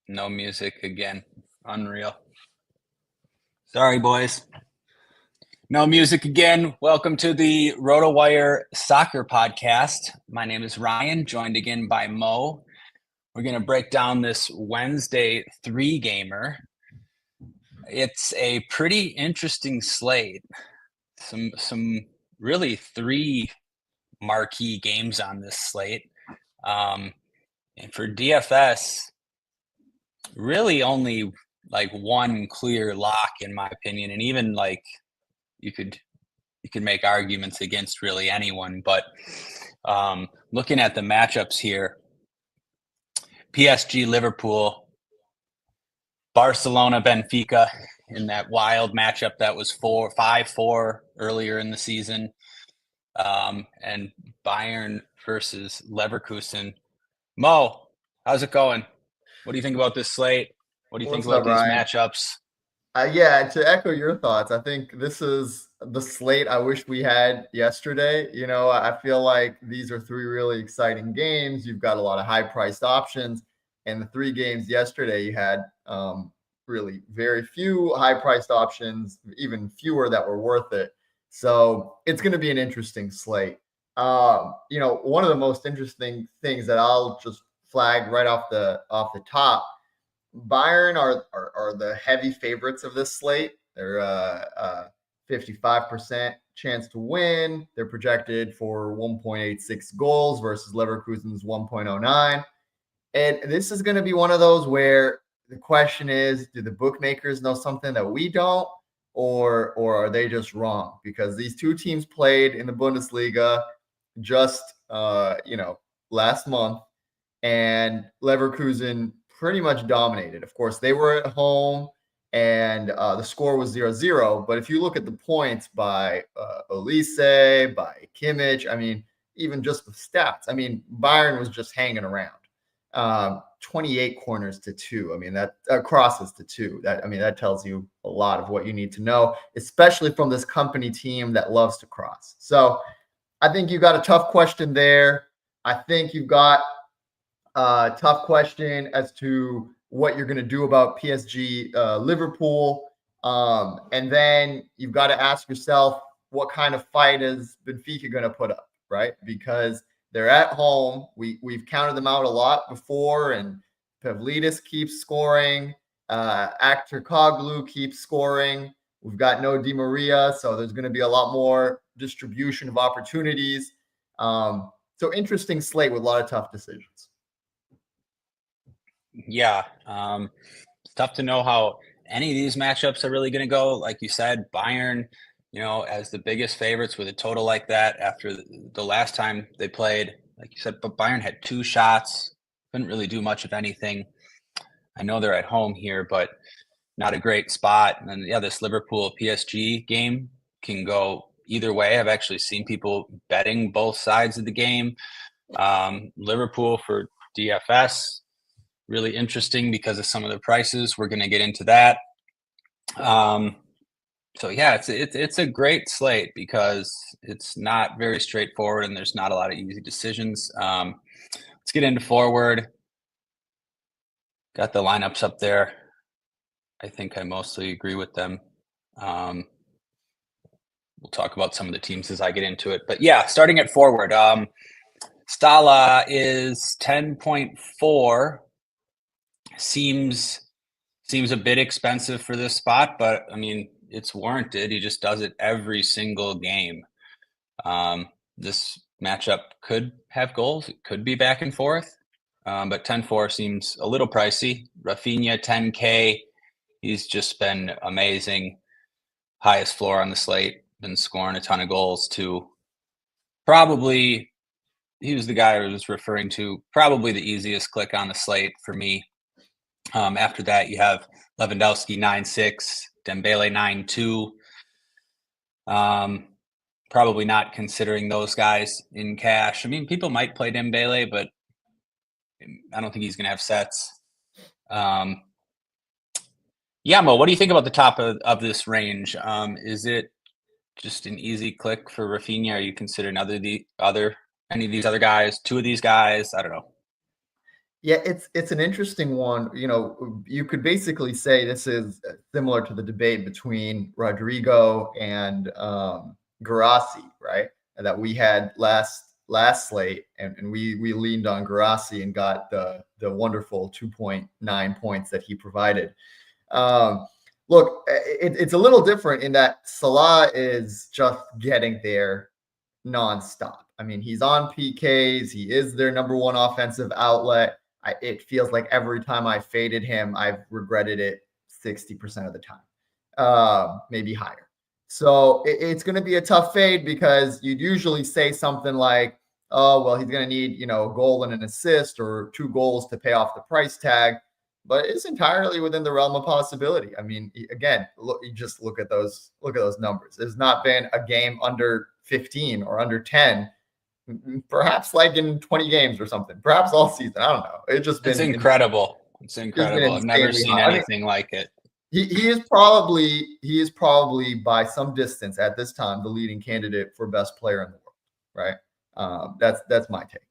No music again. Unreal. Sorry, boys. No music again. Welcome to the RotoWire Soccer Podcast. My name is Ryan, joined again by Mo. We're going to break down this Wednesday three-gamer. It's a pretty interesting slate. Some really three marquee games on this slate. And for DFS, really only like one clear lock in my opinion, and even like you could make arguments against really anyone, but looking at the matchups here, PSG Liverpool, Barcelona Benfica in that wild matchup that was 5-4 earlier in the season, and Bayern versus Leverkusen. Mo, how's it going? What do you think about this slate? What do you think What's about up, these Ryan? matchups? Yeah, to echo your thoughts, I think this is the slate I wish we had yesterday. I feel like these are three really exciting games. You've got a lot of high-priced options, and the three games yesterday you had really very few high-priced options, even fewer that were worth it. So it's going to be an interesting slate. One of the most interesting things that I'll just flag right off the top. Bayern are the heavy favorites of this slate. They're 55% chance to win. They're projected for 1.86 goals versus Leverkusen's 1.09. And this is going to be one of those where the question is, do the bookmakers know something that we don't, or are they just wrong? Because these two teams played in the Bundesliga just last month, and Leverkusen pretty much dominated. Of course, they were at home, and the score was 0-0. But if you look at the points by Olise, by Kimmich, I mean, even just the stats, I mean, Bayern was just hanging around. 28 corners to 2. I mean, that crosses to 2. That tells you a lot of what you need to know, especially from this company team that loves to cross. So I think you got a tough question there. I think you've got tough question as to what you're going to do about PSG Liverpool. And then you've got to ask yourself, what kind of fight is Benfica going to put up, right? Because they're at home. We've counted them out a lot before, and Pavlidis keeps scoring. Actor Koglu keeps scoring. We've got no Di Maria, so there's going to be a lot more distribution of opportunities. So interesting slate with a lot of tough decisions. Yeah, it's tough to know how any of these matchups are really going to go. Like you said, Bayern, as the biggest favorites with a total like that after the last time they played. Like you said, but Bayern had 2 shots, couldn't really do much of anything. I know they're at home here, but not a great spot. And then, this Liverpool PSG game can go either way. I've actually seen people betting both sides of the game. Liverpool for DFS, really interesting because of some of the prices. We're going to get into that. So yeah, it's a great slate because it's not very straightforward and there's not a lot of easy decisions. Let's get into forward. Got the lineups up there. I think I mostly agree with them. We'll talk about some of the teams as I get into it. But yeah, starting at forward, Salah is 10.4. Seems a bit expensive for this spot, but I mean, it's warranted. He just does it every single game. This matchup could have goals. It could be back and forth, but 10.4 seems a little pricey. Rafinha, 10K. He's just been amazing. Highest floor on the slate. Been scoring a ton of goals too. Probably, he was the guy I was referring to. Probably the easiest click on the slate for me. After that, you have Lewandowski 9.6, Dembele 9.2. Probably not considering those guys in cash. I mean, people might play Dembele, but I don't think he's going to have sets. Yeah, Mo, what do you think about the top of this range? Is it just an easy click for Rafinha? Are you considering any of these other guys, 2 of these guys? I don't know. Yeah, it's an interesting one. You could basically say this is similar to the debate between Rodrigo and Garassi, right? That we had last slate, and we leaned on Garassi and got the wonderful 2.9 points that he provided. Look, it's a little different in that Salah is just getting there nonstop. I mean, he's on PKs. He is their number one offensive outlet. It feels like every time I faded him, I've regretted it 60% of the time, maybe higher. So it's going to be a tough fade because you'd usually say something like, oh, well, he's going to need, a goal and an assist or 2 goals to pay off the price tag. But it's entirely within the realm of possibility. I mean, again, you just look at those numbers. There's not been a game under 15 or under 10, perhaps like in 20 games or something, perhaps all season. I don't know. It's incredible. It's incredible. I've never seen anything like it. He is probably by some distance at this time the leading candidate for best player in the world, right? That's my take.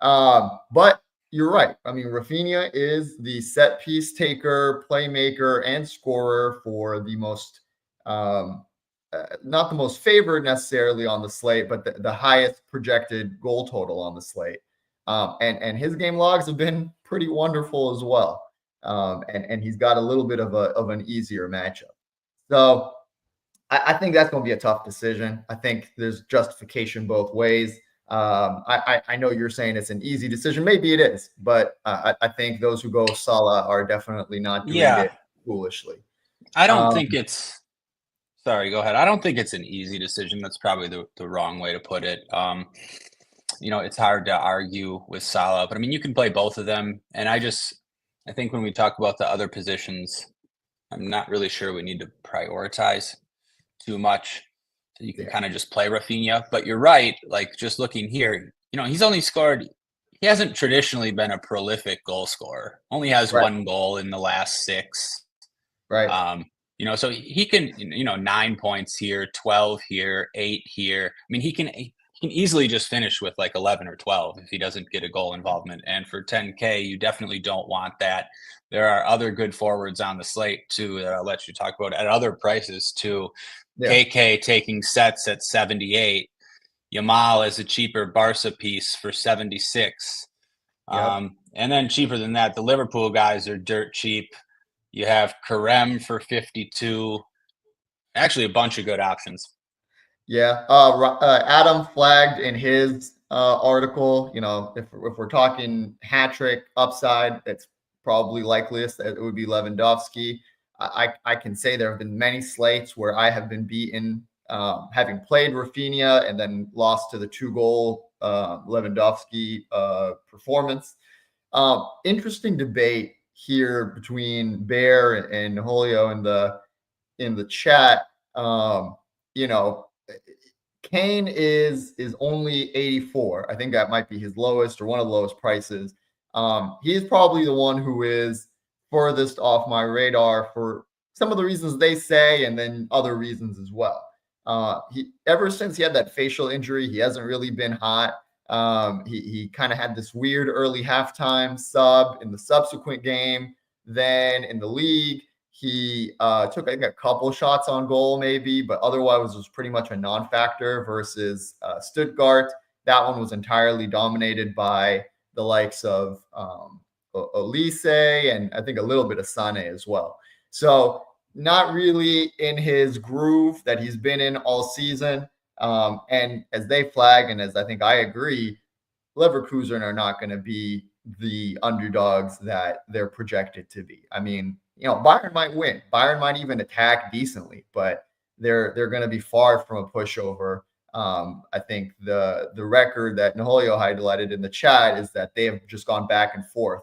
But you're right. I mean, Rafinha is the set piece taker, playmaker, and scorer for the most not the most favored necessarily on the slate, but the highest projected goal total on the slate. And his game logs have been pretty wonderful as well. And he's got a little bit of an easier matchup. So I think that's going to be a tough decision. I think there's justification both ways. I know you're saying it's an easy decision. Maybe it is, but I think those who go Salah are definitely not doing it foolishly. I don't think it's. Sorry, go ahead. I don't think it's an easy decision. That's probably the wrong way to put it. It's hard to argue with Salah, but I mean, you can play both of them. And I think when we talk about the other positions, I'm not really sure we need to prioritize too much. So you can kind of just play Rafinha. But you're right. Like just looking here, he's only scored. He hasn't traditionally been a prolific goal scorer. Only has 1 goal in the last 6. Right. So he can, 9 points here, 12 here, 8 here. I mean, he can easily just finish with like 11 or 12 if he doesn't get a goal involvement. And for 10K, you definitely don't want that. There are other good forwards on the slate too that I'll let you talk about at other prices too. Yeah. KK taking sets at 78. Yamal is a cheaper Barca piece for 76. Yep. And then cheaper than that, the Liverpool guys are dirt cheap. You have Karem for 52. Actually, a bunch of good options. Yeah. Adam flagged in his article, if we're talking hat trick upside, it's probably likeliest that it would be Lewandowski. I can say there have been many slates where I have been beaten having played Rafinha and then lost to the 2-goal Lewandowski performance. Interesting debate here between Bear and Julio in the chat. Kane is only 84. I think that might be his lowest or one of the lowest prices. He is probably the one who is furthest off my radar for some of the reasons they say, and then other reasons as well. Ever since he had that facial injury, he hasn't really been hot. He kind of had this weird early halftime sub in the subsequent game. Then in the league, he took, I think, a couple shots on goal maybe, but otherwise was pretty much a non-factor versus Stuttgart. That one was entirely dominated by the likes of Elise and I think a little bit of Sane as well. So not really in his groove that he's been in all season. And as they flag, and as I think I agree, Leverkusen are not going to be the underdogs that they're projected to be. I mean, Bayern might win. Bayern might even attack decently, but they're going to be far from a pushover. I think the record that Nahulio highlighted in the chat is that they have just gone back and forth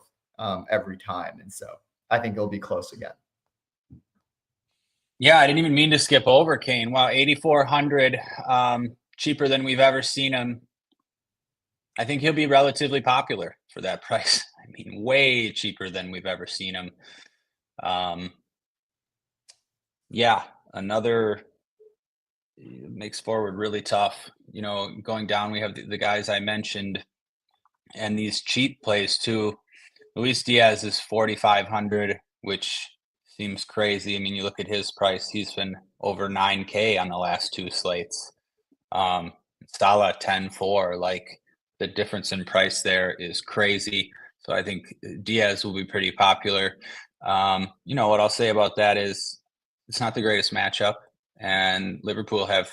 every time. And so I think it'll be close again. Yeah, I didn't even mean to skip over Kane. Wow, 8,400, cheaper than we've ever seen him. I think he'll be relatively popular for that price. I mean, way cheaper than we've ever seen him. Yeah, another makes forward really tough. Going down, we have the guys I mentioned and these cheap plays too. Luis Diaz is 4,500, which seems crazy. I mean, you look at his price; he's been over 9K on the last two slates. Salah 10-4. Like the difference in price there is crazy. So I think Diaz will be pretty popular. What I'll say about that is it's not the greatest matchup, and Liverpool have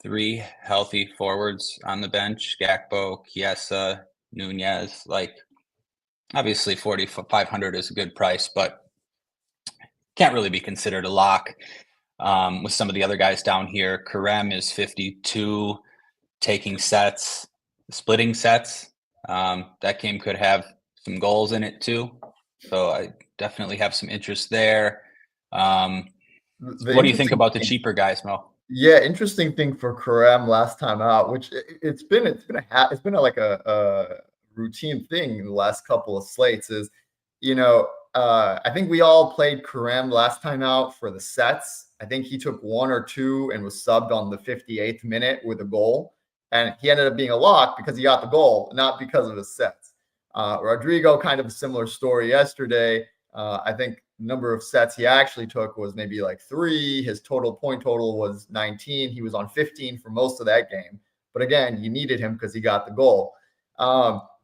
three healthy forwards on the bench: Gakpo, Chiesa, Nunez. Like obviously 4,500 is a good price, but can't really be considered a lock. With some of the other guys down here, Karem is 52, taking sets, splitting sets. That game could have some goals in it too. So I definitely have some interest there. What do you think about the cheaper guys, Mo? Yeah, interesting thing for Karem last time out, which it's been like a routine thing in the last couple of slates is, I think we all played Karem last time out for the sets. I think he took one or two and was subbed on the 58th minute with a goal. And he ended up being a lock because he got the goal, not because of his sets. Rodrigo, kind of a similar story yesterday. I think the number of sets he actually took was maybe like 3. His point total was 19. He was on 15 for most of that game. But again, you needed him because he got the goal.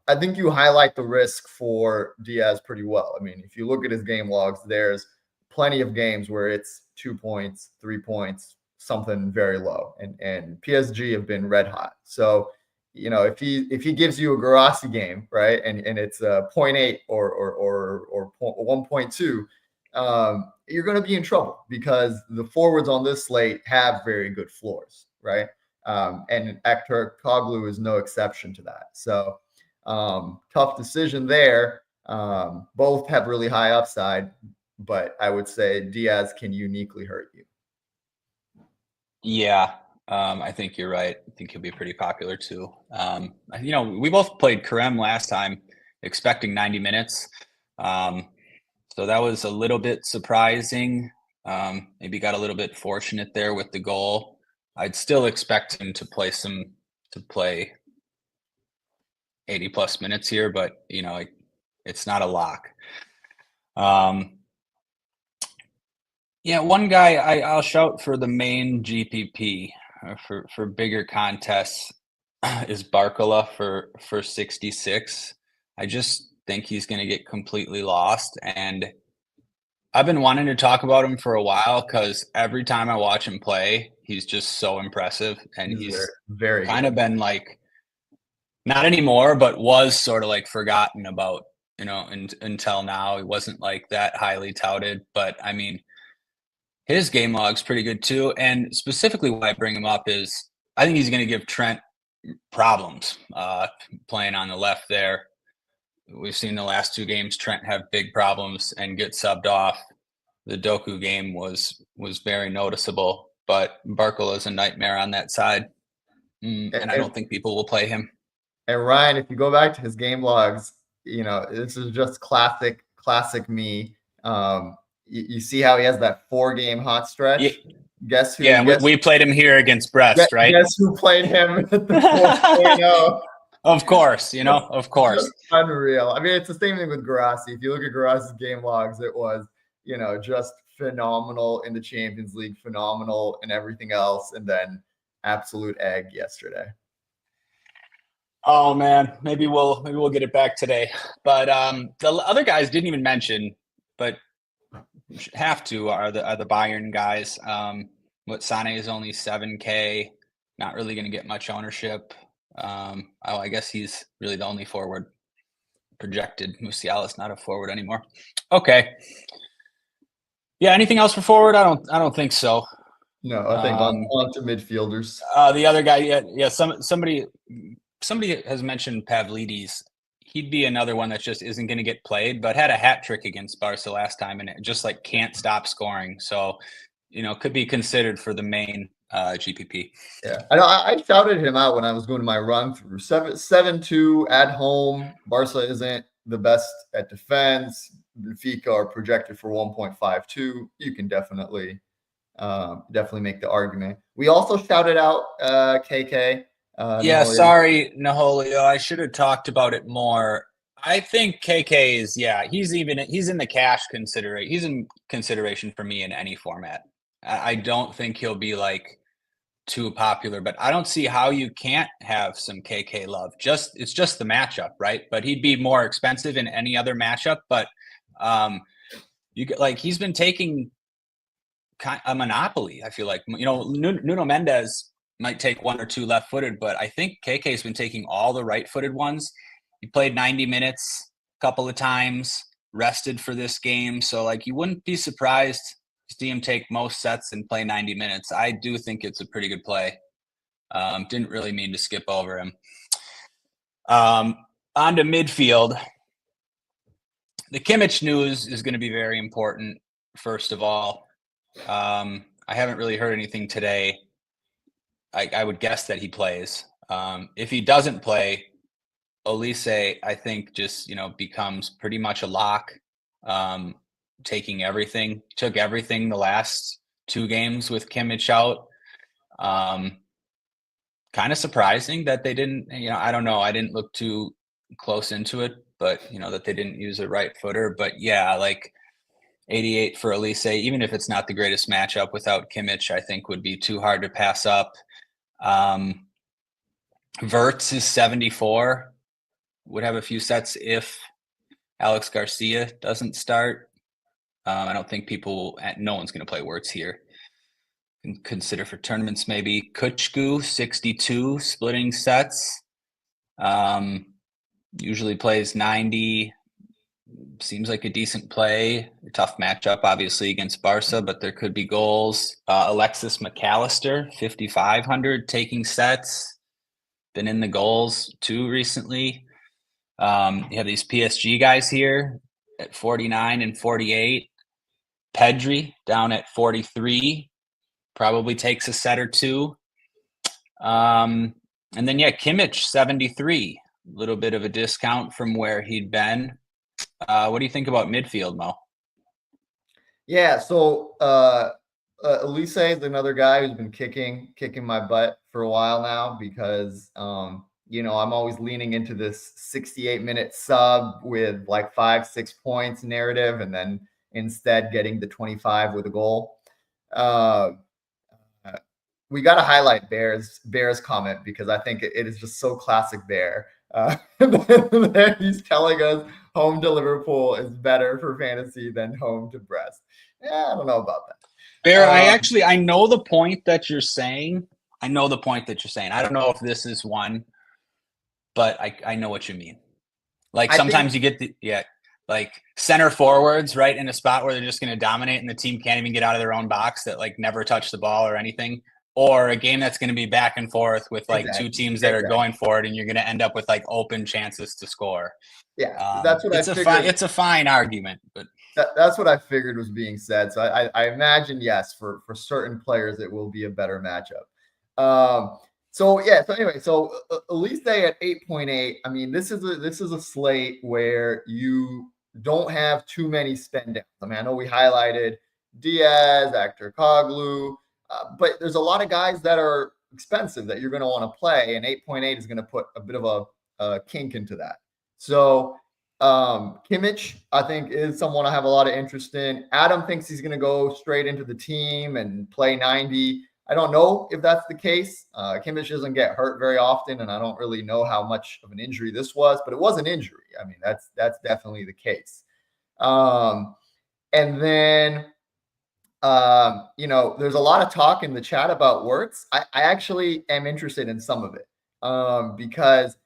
I think you highlight the risk for Diaz pretty well. I mean, if you look at his game logs, there's plenty of games where it's 2 points, 3 points, something very low. And PSG have been red hot. So, if he gives you a Guirassy game, right, and it's a 0.8 or 1.2, you're going to be in trouble because the forwards on this slate have very good floors, right? And Ektor Koglu is no exception to that. So tough decision there. Both have really high upside, but I would say Diaz can uniquely hurt you. Yeah, I think you're right. I think he'll be pretty popular too. We both played Karem last time, expecting 90 minutes. So that was a little bit surprising. Maybe got a little bit fortunate there with the goal. I'd still expect him to play 80 plus minutes here, but it's not a lock. Yeah, one guy I'll shout for the main GPP for bigger contests is Barcola for 66. I just think he's going to get completely lost, and I've been wanting to talk about him for a while because every time I watch him play, he's just so impressive, and he's very kind of been like, not anymore, but was sort of like forgotten about, until now. He wasn't like that highly touted, but I mean, his game log's pretty good too. And specifically why I bring him up is I think he's going to give Trent problems playing on the left there. We've seen the last two games Trent have big problems and get subbed off. The Doku game was very noticeable, but Barcola is a nightmare on that side. And I don't think people will play him. And Ryan, if you go back to his game logs, this is just classic me. You see how he has that 4-game hot stretch? Yeah. Guess who? Yeah, we played him here against Brest, right? Guess who played him at the 4.0? Of course, of course. Just unreal. I mean, it's the same thing with Guirassy. If you look at Guirassy's game logs, it was, just phenomenal in the Champions League, phenomenal in everything else, and then absolute egg yesterday. Oh man, maybe we'll get it back today. But the other guys didn't even mention, but have to are the Bayern guys. Sané is only 7K, not really going to get much ownership. I guess he's really the only forward projected. Musiala is not a forward anymore. Okay. Yeah. Anything else for forward? I don't think so. No, I think on to midfielders. The other guy, yeah. Somebody has mentioned Pavlidis. He'd be another one that just isn't going to get played, but had a hat trick against Barca last time and it just can't stop scoring. So, could be considered for the main GPP. Yeah, I shouted him out when I was going to my run through 7-2 at home. Barca isn't the best at defense. Benfica are projected for 1.52. You can definitely make the argument. We also shouted out KK. Sorry, Naholio. I should have talked about it more. I think KK is, he's in the cash consideration. He's in consideration for me in any format. I don't think he'll be like too popular, but I don't see how you can't have some KK love. It's just the matchup, right? But he'd be more expensive in any other matchup. But he's been taking a monopoly. I feel like, Nuno Mendes might take one or two left-footed, but I think KK's been taking all the right-footed ones. He played 90 minutes a couple of times, rested for this game. So you wouldn't be surprised to see him take most sets and play 90 minutes. I do think it's a pretty good play. Didn't really mean to skip over him. On to midfield. The Kimmich news is going to be very important, first of all. I haven't really heard anything today. I would guess that he plays. If he doesn't play, Elise, I think, just becomes pretty much a lock. Took everything the last two games with Kimmich out. Kind of surprising that they didn't. I don't know. I didn't look too close into it, but that they didn't use a right footer. But 88 for Elise, even if it's not the greatest matchup without Kimmich, I think would be too hard to pass up. Wirtz is 74. Would have a few sets if Alex Garcia doesn't start. I don't think no one's going to play Wirtz here. Consider for tournaments maybe. Kuchku, 62, splitting sets. Usually plays 90. Seems like a decent play. A tough matchup, obviously, against Barca, but there could be goals. Alexis McAllister, 5,500, taking sets. Been in the goals too recently. You have these PSG guys here at 49 and 48. Pedri down at 43. Probably takes a set or two. And then, Kimmich, 73. A little bit of a discount from where he'd been. What do you think about midfield, Mo? Yeah, so Elise is another guy who's been kicking my butt for a while now because I'm always leaning into this 68-minute sub with 5-6 points narrative, and then instead getting the 25 with a goal. We got to highlight Bear's comment because I think it is just so classic Bear. He's telling us home to Liverpool is better for fantasy than home to Brest. Yeah, I don't know about that. Bear, I know the point that you're saying. I don't know if this is one, but I know what you mean. Sometimes you get center forwards, right, in a spot where they're just going to dominate and the team can't even get out of their own box that never touch the ball or anything. Or a game that's going to be back and forth with two teams that are going for it, and you're going to end up with open chances to score. Yeah, that's what I figured. It's a fine argument, but that's what I figured was being said. So I imagine, yes, for certain players it will be a better matchup. So Elise at 8.8. I mean, this is a slate where you don't have too many spend downs. I mean, I know we highlighted Diaz, Actor Koglu. But there's a lot of guys that are expensive that you're going to want to play, and 8.8 is going to put a bit of a kink into that. So Kimmich, I think, is someone I have a lot of interest in. Adam thinks he's going to go straight into the team and play 90. I don't know if that's the case. Kimmich doesn't get hurt very often, and I don't really know how much of an injury this was, but it was an injury. I mean, that's definitely the case. And then there's a lot of talk in the chat about Wirtz. I actually am interested in some of it because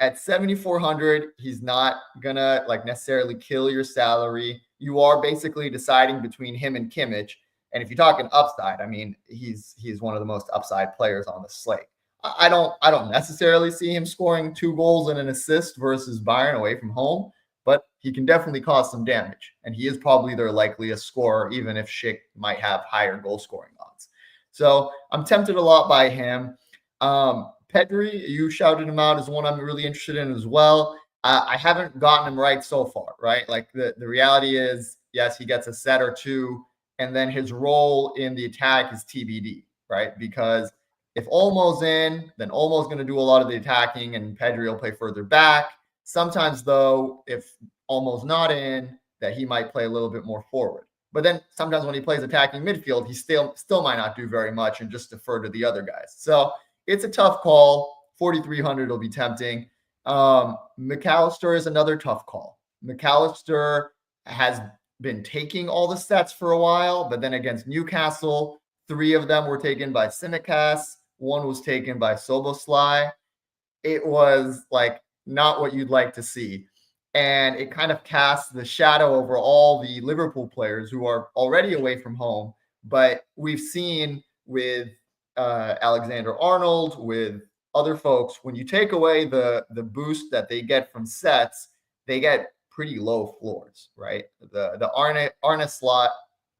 at 7,400, he's not gonna necessarily kill your salary. You are basically deciding between him and Kimmich. And if you're talking upside, I mean, he's one of the most upside players on the slate. I don't necessarily see him scoring 2 goals and an assist versus Bayern away from home, but he can definitely cause some damage. And he is probably their likeliest scorer, even if Schick might have higher goal scoring odds. So I'm tempted a lot by him. Pedri, you shouted him out as one I'm really interested in as well. I haven't gotten him right so far, right? The reality is, yes, he gets a set or two, and then his role in the attack is TBD, right? Because if Olmo's in, then Olmo's going to do a lot of the attacking, and Pedri will play further back. Sometimes, though, if almost not in, that he might play a little bit more forward. But then sometimes when he plays attacking midfield, he still might not do very much and just defer to the other guys. So it's a tough call. 4,300 will be tempting. McAllister is another tough call. McAllister has been taking all the sets for a while, but then against Newcastle, 3 of them were taken by Simicast. 1 was taken by Soboslai. It was like not what you'd like to see. And it kind of casts the shadow over all the Liverpool players who are already away from home. But we've seen with Alexander-Arnold, with other folks, when you take away the boost that they get from sets, they get pretty low floors, right? The Arne Slot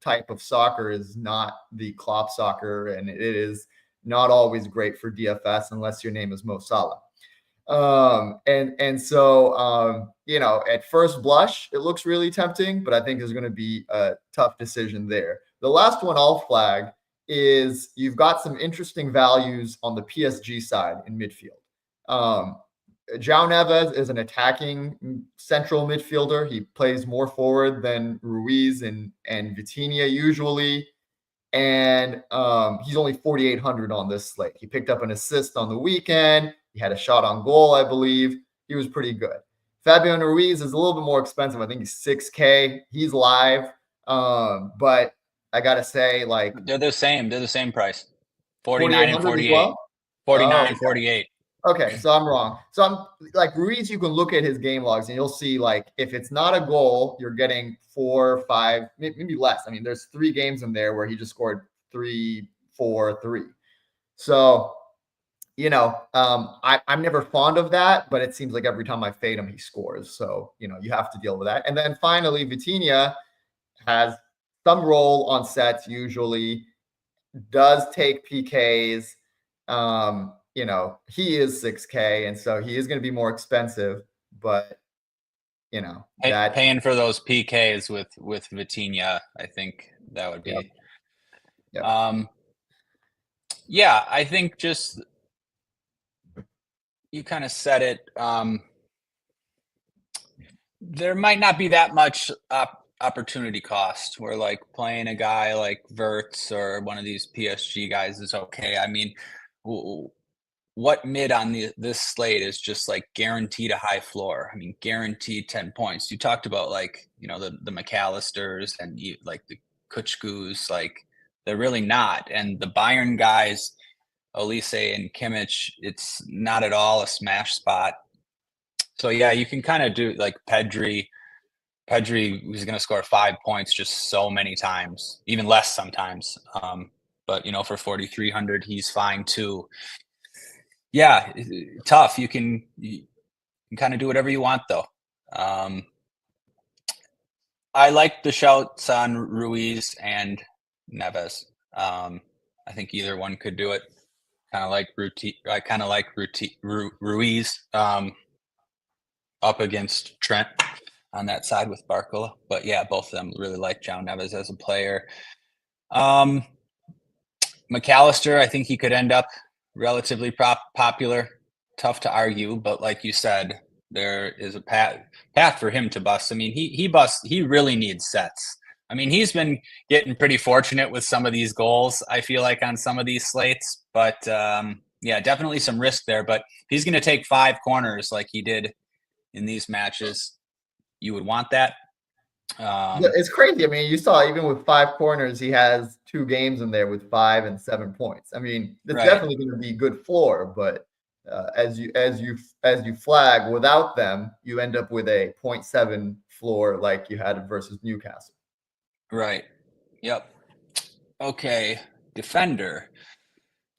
type of soccer is not the Klopp soccer, and it is not always great for DFS unless your name is Mo Salah. So at first blush, it looks really tempting, but I think there's going to be a tough decision there. The last one I'll flag is you've got some interesting values on the PSG side in midfield. João Neves is an attacking central midfielder. He plays more forward than Ruiz and Vitinha usually. And he's only 4,800 on this slate. He picked up an assist on the weekend. He had a shot on goal, I believe. He was pretty good. Fabian Ruiz is a little bit more expensive. I think he's 6K. He's live. But I got to say, like... They're the same. They're the same price. 49 and 48. Well? 49 and 48. Okay, so I'm wrong. So I'm like Ruiz, you can look at his game logs and you'll see like if it's not a goal, you're getting 4, 5, maybe less. I mean, there's 3 games in there where he just scored 3, 4, 3. So, I'm never fond of that, but it seems like every time I fade him, he scores. So, you have to deal with that. And then finally, Vitinha has some role on sets usually, does take PKs. He is 6K, and so he is going to be more expensive, but that paying for those PKs with Vitinha, I think that would be. Yep. Yeah, I think just you kind of said it. There might not be that much opportunity cost where like playing a guy like Verts or one of these PSG guys is okay. I mean, what mid on this slate is just like guaranteed a high floor? I mean, guaranteed 10 points. You talked about like, the McAllisters and like the Kuchkus, like they're really not. And the Bayern guys, Olise and Kimmich, it's not at all a smash spot. So yeah, you can kind of do like Pedri. Pedri was going to score 5 points just so many times, even less sometimes. But for 4,300, he's fine too. Yeah, tough. You can kind of do whatever you want though. I like the shouts on Ruiz and Neves. I think either one could do it. I kind of like Ruiz up against Trent on that side with Barcola. But yeah, both of them really like João Neves as a player. McAllister, I think he could end up relatively popular. Tough to argue, but like you said, there is a path for him to bust. I mean, he really needs sets. I mean, he's been getting pretty fortunate with some of these goals, I feel like, on some of these slates. But yeah, definitely some risk there. But if he's going to take 5 corners like he did in these matches, you would want that. It's crazy. I mean, you saw even with 5 corners, he has 2 games in there with 5 and 7 points. I mean, it's definitely going to be good floor, but as you flag, without them, you end up with a 0.7 floor like you had versus Newcastle. Right. Yep. Okay. Defender's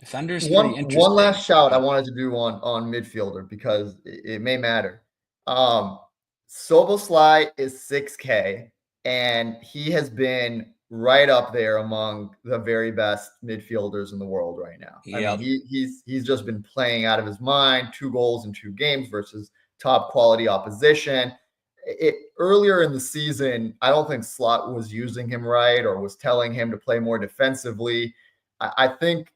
pretty interesting. One last shout I wanted to do on midfielder because it may matter. Soboslai is 6K, and he has been right up there among the very best midfielders in the world right now. Yep. I mean, he's just been playing out of his mind. 2 goals in 2 games versus top quality opposition. Earlier in the season, I don't think Slot was using him right or was telling him to play more defensively. I think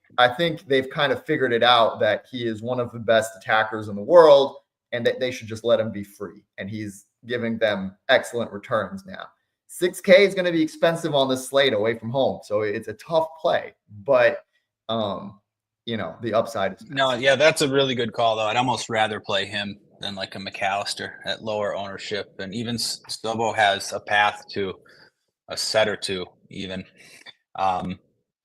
they've kind of figured it out that he is one of the best attackers in the world. and they should just let him be free. And he's giving them excellent returns now. 6K is going to be expensive on this slate away from home, so it's a tough play. But the upside is no, yeah, that's a really good call though. I'd almost rather play him than like a McAllister at lower ownership, and even Stobo has a path to a set or two even.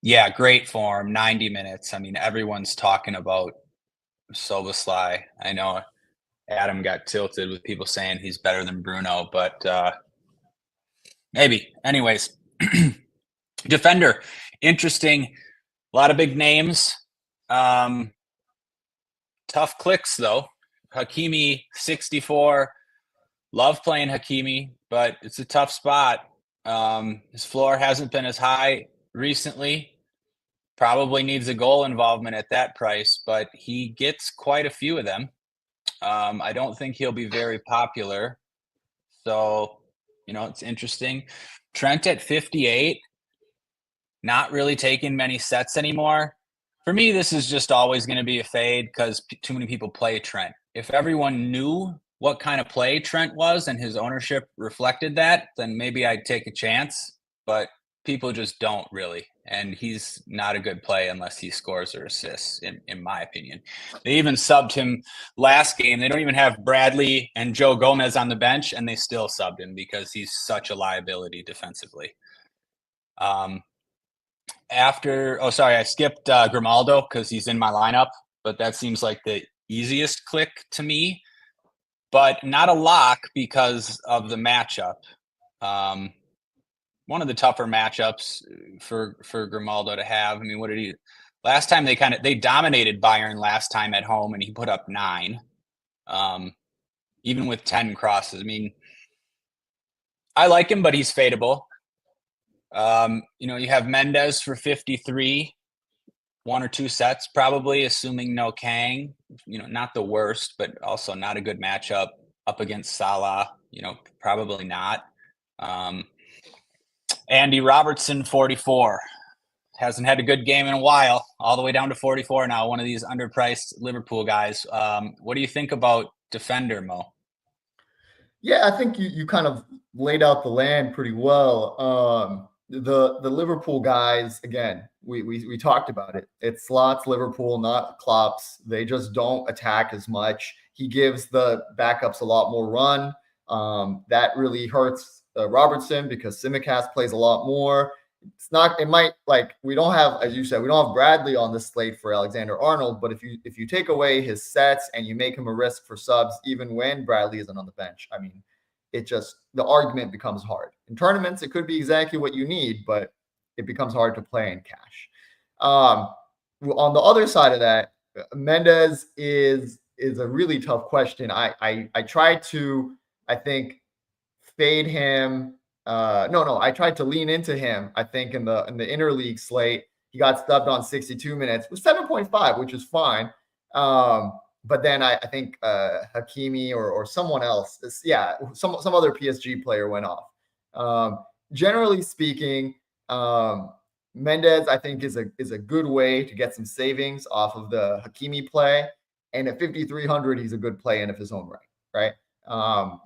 Yeah, great form, 90 minutes. I mean, everyone's talking about Soboslai. I know Adam got tilted with people saying he's better than Bruno, but maybe. Anyways, defender, interesting. A lot of big names. Tough clicks though. Hakimi, 64. Love playing Hakimi, but it's a tough spot. His floor hasn't been as high recently. Probably needs a goal involvement at that price, but he gets quite a few of them. I don't think he'll be very popular. So, it's interesting. Trent at 58, not really taking many sets anymore. For me, this is just always going to be a fade because too many people play Trent. If everyone knew what kind of play Trent was and his ownership reflected that, then maybe I'd take a chance. But people just don't really. And he's not a good play unless he scores or assists, in my opinion. They even subbed him last game. They don't even have Bradley and Joe Gomez on the bench, and they still subbed him because he's such a liability defensively. I skipped Grimaldo because he's in my lineup, but that seems like the easiest click to me. But not a lock because of the matchup. One of the tougher matchups for Grimaldo to have. I mean, what did he last time? They dominated Bayern last time at home, and he put up 9, even with 10 crosses. I mean, I like him, but he's fadeable. You have Mendes for 53, 1 or 2 sets probably, assuming no Kang. Not the worst, but also not a good matchup up against Salah. Probably not. Andy Robertson, 44. Hasn't had a good game in a while, all the way down to 44 now, one of these underpriced Liverpool guys. What do you think about defender, Mo? Yeah, I think you kind of laid out the land pretty well. The Liverpool guys, again, we talked about it. It's slots Liverpool, not Klopp's. They just don't attack as much. He gives the backups a lot more run. That really hurts Robertson because Tsimikas plays a lot more. We don't have, as you said, we don't have Bradley on the slate for Alexander-Arnold, but if you take away his sets and you make him a risk for subs, even when Bradley isn't on the bench, I mean, the argument becomes hard. In tournaments, it could be exactly what you need, but it becomes hard to play in cash. On the other side of that, Mendes is a really tough question. I tried to, I think, fade him. I tried to lean into him. I think in the interleague slate, he got stubbed on 62 minutes with 7.5, which is fine. But then I think Hakimi or someone else, some other PSG player went off. Generally speaking, Mendes I think is a good way to get some savings off of the Hakimi play, and at 5,300 he's a good play in of his own right?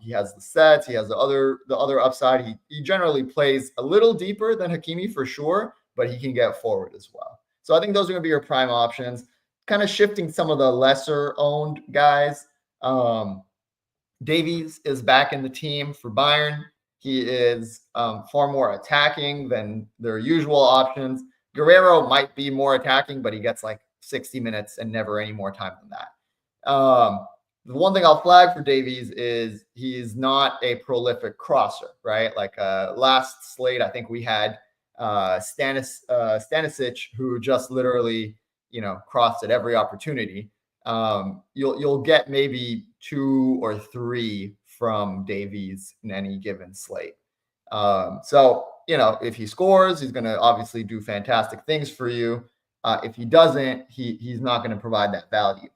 He has the sets, he has the other upside. He generally plays a little deeper than Hakimi for sure, but he can get forward as well. So I think those are going to be your prime options. Kind of shifting some of the lesser owned guys. Davies is back in the team for Bayern. He is far more attacking than their usual options. Guerrero might be more attacking, but he gets like 60 minutes and never any more time than that. The one thing I'll flag for Davies is he's not a prolific crosser, right? Like last slate, I think we had Stanisic, who just literally, crossed at every opportunity. You'll get maybe 2 or 3 from Davies in any given slate. So if he scores, he's going to obviously do fantastic things for you. If he doesn't, he's not going to provide that value.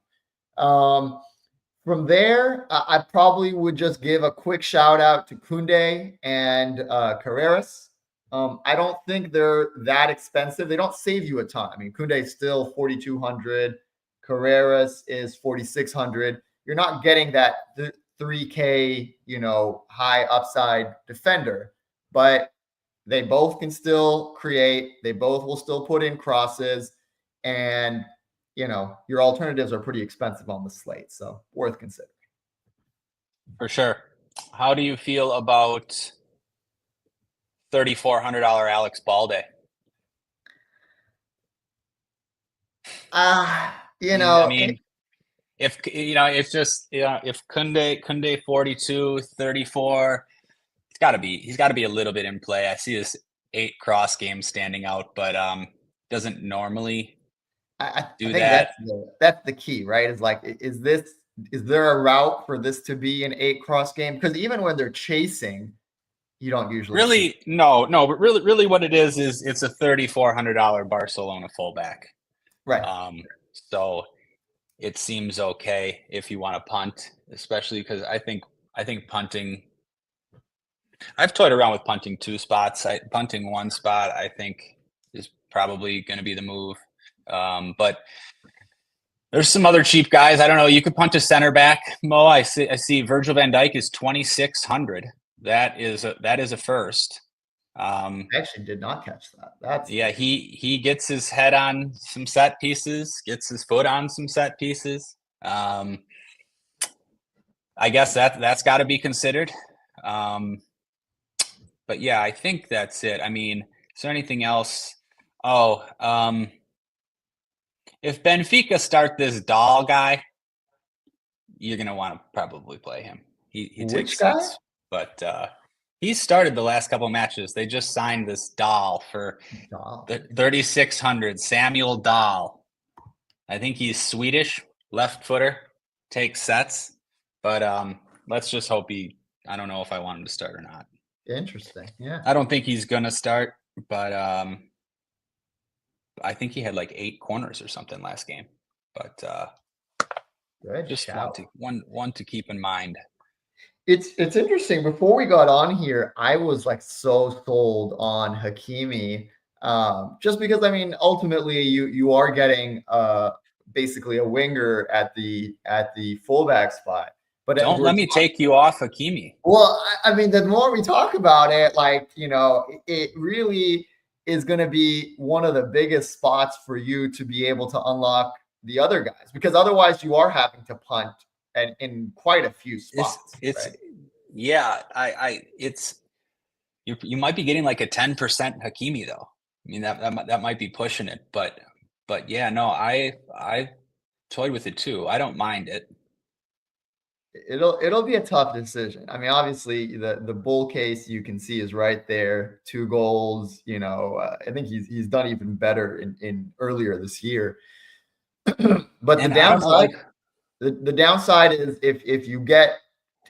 From there, I probably would just give a quick shout out to Koundé and Carreras. I don't think they're that expensive. They don't save you a ton. I mean, Koundé is still 4,200. Carreras is 4,600. you're not getting that 3K, high upside defender, but they both can still create. They both will still put in crosses, and your alternatives are pretty expensive on the slate, so worth considering. For sure. How do you feel about $3,400 Alex Balde? I mean, if it's just if Kunde 42, 34, he's got to be a little bit in play. I see this 8 cross game standing out, but doesn't normally do that. That's the key, right? Is like, is there a route for this to be an 8 cross game? Because even when they're chasing, you don't usually no, but really what it is it's a $3,400 Barcelona fullback. Right. So it seems okay if you want to punt, especially because I think punting. I've toyed around with punting 2 spots. Punting 1 spot, I think, is probably going to be the move. But there's some other cheap guys. I don't know. You could punt a center back, Mo. I see Virgil van Dijk is 2,600. That is a first. I actually did not catch that. He gets his head on some set pieces, gets his foot on some set pieces. I guess that's got to be considered. But yeah, I think that's it. I mean, is there anything else? If Benfica start this Dahl guy, you're gonna want to probably play him. He takes sets, but he started the last couple of matches. They just signed this Dahl for 3,600. Samuel Dahl. I think he's Swedish, left footer, takes sets, but let's just hope I don't know if I want him to start or not. Interesting. Yeah. I don't think he's gonna start, but I think he had like 8 corners or something last game. But just one to keep in mind. It's interesting. Before we got on here, I was like so sold on Hakimi, just because ultimately you are getting basically a winger at the fullback spot. But don't let me take you off Hakimi. Well, the more we talk about it, it really is going to be one of the biggest spots for you to be able to unlock the other guys, because otherwise you are having to punt and in quite a few spots. You might be getting like a 10% Hakimi though. I mean that might be pushing it, but yeah, no, I toyed with it too. I don't mind it. It'll be a tough decision. Obviously the bull case you can see is right there. 2 goals. I think he's done even better in earlier this year. But the downside, the downside is if you get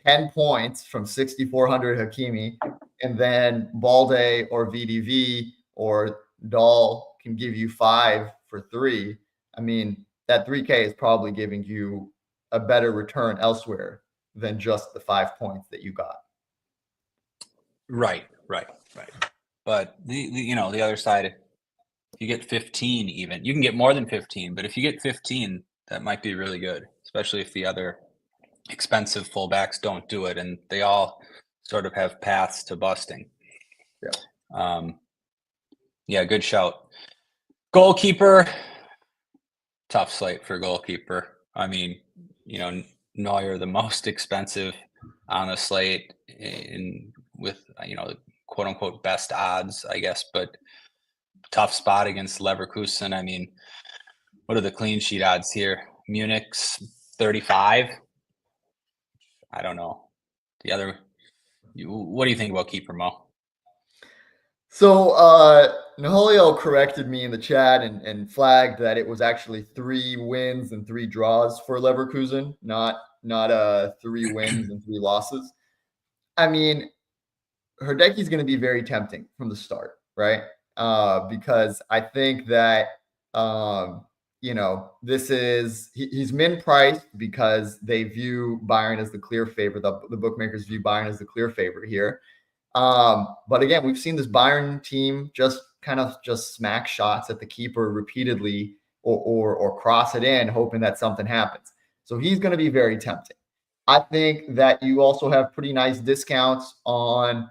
10 points from 6,400 Hakimi, and then Balde or VDV or Dahl can give you 5 for 3. That 3K is probably giving you a better return elsewhere than just the 5 points that you got. Right. But the other side, if you get 15 even, you can get more than 15, but if you get 15, that might be really good, especially if the other expensive fullbacks don't do it, and they all sort of have paths to busting. Yeah. Good shout. Goalkeeper, tough slate for goalkeeper. Neuer, the most expensive on the slate with quote unquote best odds, I guess, but tough spot against Leverkusen. What are the clean sheet odds here? Munich's 35. I don't know. What do you think about keeper, Mo? So Naholio corrected me in the chat and flagged that it was actually 3 wins and 3 draws for Leverkusen, not 3 wins and 3 losses. Herdecky's going to be very tempting from the start, right? Because I think that he's min priced because they view Bayern as the clear favorite. The bookmakers view Bayern as the clear favorite here. But again, we've seen this Bayern team just smack shots at the keeper repeatedly or cross it in, hoping that something happens. So he's going to be very tempting. I think that you also have pretty nice discounts on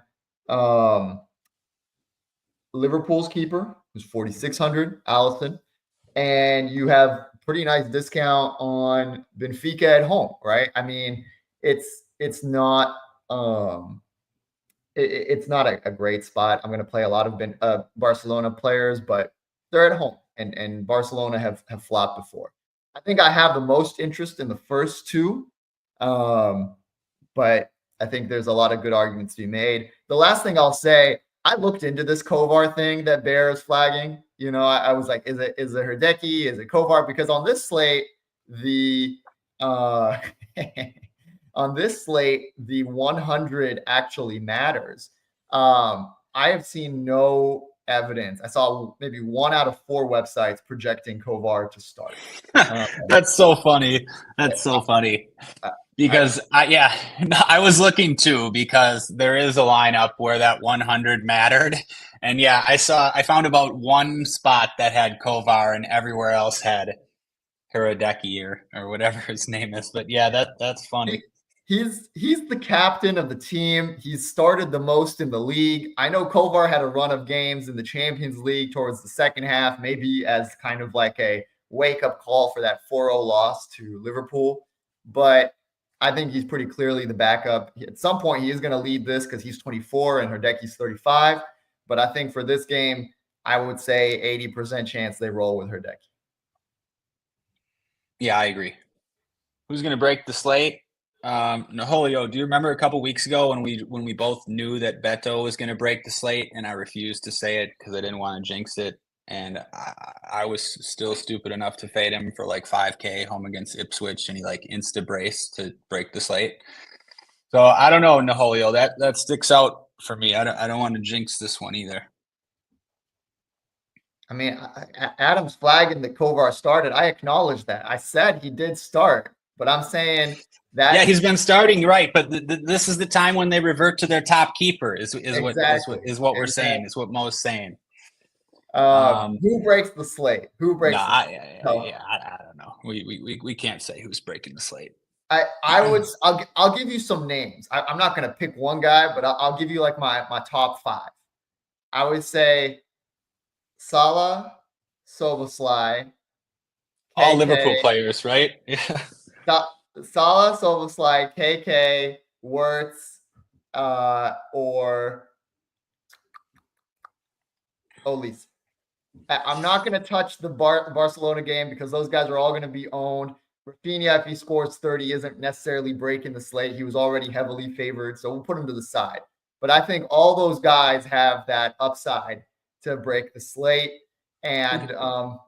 Liverpool's keeper, who's 4,600, Allison. And you have pretty nice discount on Benfica at home, right? I mean, it's not it's not a great spot. I'm going to play a lot of Barcelona players, but they're at home, and Barcelona have flopped before. I think I have the most interest in the first two, but I think there's a lot of good arguments to be made. The last thing I'll say, I looked into this Kovar thing that Bear is flagging. You know, I was like, is it Herdecki? Is it Kovar? Because on this slate, the on this slate, the 100 actually matters. I have seen no evidence. I saw maybe 1 out of 4 websites projecting Kovar to start. That's so funny. That's so funny. Because I was looking too, because there is a lineup where that 100 mattered. And yeah, I found about one spot that had Kovar and everywhere else had Herdecki or whatever his name is. But yeah, that's funny. He's the captain of the team. He's started the most in the league. I know Kovar had a run of games in the Champions League towards the second half, maybe as kind of like a wake-up call for that 4-0 loss to Liverpool. But I think he's pretty clearly the backup. At some point, he is going to lead this because he's 24 and Herdecki's 35. But I think for this game, I would say 80% chance they roll with Herdecki. Yeah, I agree. Who's going to break the slate? Naholio, do you remember a couple weeks ago when we both knew that Beto was going to break the slate, and I refused to say it because I didn't want to jinx it, and I was still stupid enough to fade him for like 5K home against Ipswich, and he like insta brace to break the slate. So I don't know, Naholio, that sticks out for me. I don't want to jinx this one either. I mean, Adam's flagging that Kovar started. I acknowledge that. I said he did start, but I'm saying that he's been starting, right? But this is the time when they revert to their top keeper. Is what we're saying. Is what Mo's saying. Who breaks the slate? Who breaks? I don't know. We can't say who's breaking the slate. I'll give you some names. I'm not going to pick one guy, but I'll give you like my top 5. I would say Salah, Szoboszlai, all Liverpool players, right? Yeah. Salah, Szoboszlai, KK, Wirtz, or Olise. I'm not going to touch the Barcelona game because those guys are all going to be owned. Rafinha, if he scores 30, isn't necessarily breaking the slate. He was already heavily favored, so we'll put him to the side. But I think all those guys have that upside to break the slate, and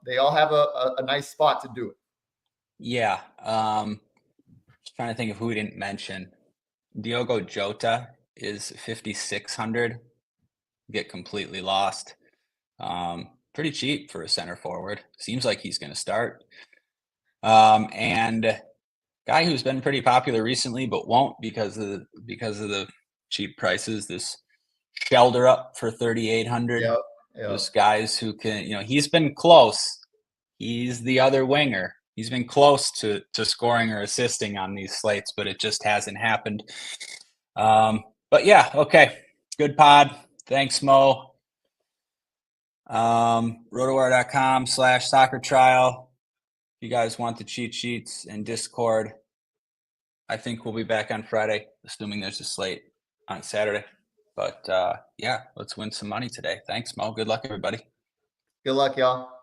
they all have a nice spot to do it. Yeah. Just trying to think of who we didn't mention. Diogo Jota is 5,600. Get completely lost. Pretty cheap for a center forward. Seems like he's going to start. And guy who's been pretty popular recently, but won't because of the cheap prices. This Shelder up for 3,800. Yep. Those guys who can, he's been close. He's the other winger. He's been close to scoring or assisting on these slates, but it just hasn't happened. But yeah, okay. Good pod. Thanks, Mo. RotoWire.com/soccer trial. If you guys want the cheat sheets and Discord, I think we'll be back on Friday, assuming there's a slate on Saturday. But yeah, let's win some money today. Thanks, Mo. Good luck, everybody. Good luck, y'all.